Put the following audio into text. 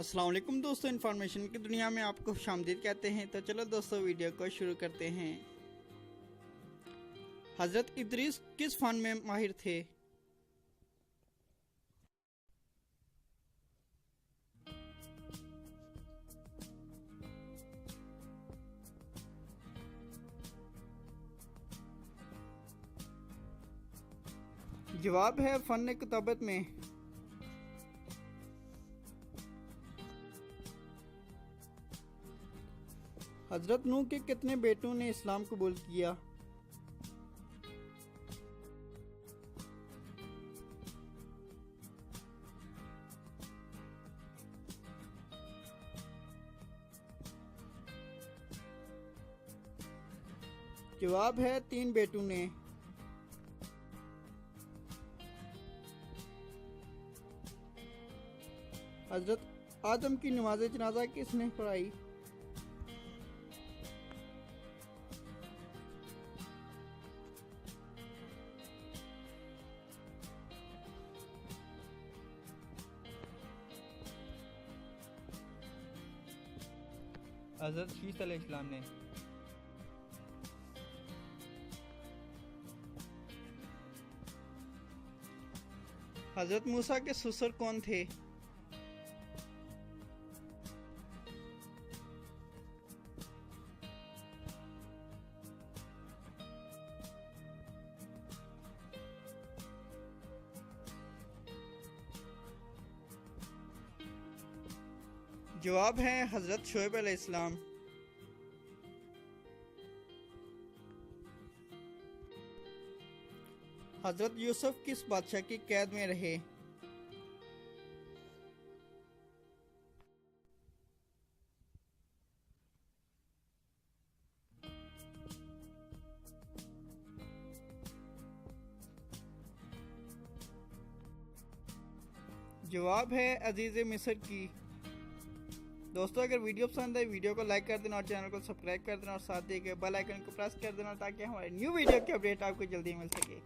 अस्सलाम वालेकुम दोस्तों, इन्फॉर्मेशन की दुनिया में आपको खुशामदीद कहते हैं। तो चलो दोस्तों वीडियो को शुरू करते हैं। हजरत इदरीस किस फन में माहिर थे? जवाब है फन किताबत में। हजरत नूह के कितने बेटों ने इस्लाम कबूल किया? जवाब है 3 बेटों ने। हजरत आदम की नमाज जनाजा किसने पढ़ाई? हज़रत शीस अलैहिस्सलाम ने। हजरत मूसा के ससुर कौन थे? जवाब है हजरत शोएब अलैहिस्सलाम। हजरत यूसुफ किस बादशाह की कैद में रहे? जवाब है अजीज मिस्र की। दोस्तों अगर वीडियो पसंद है वीडियो को लाइक कर देना और चैनल को सब्सक्राइब कर देना और साथ दिए गए बेल आइकन को प्रेस कर देना ताकि हमारे न्यू वीडियो की अपडेट आपको जल्दी मिल सके।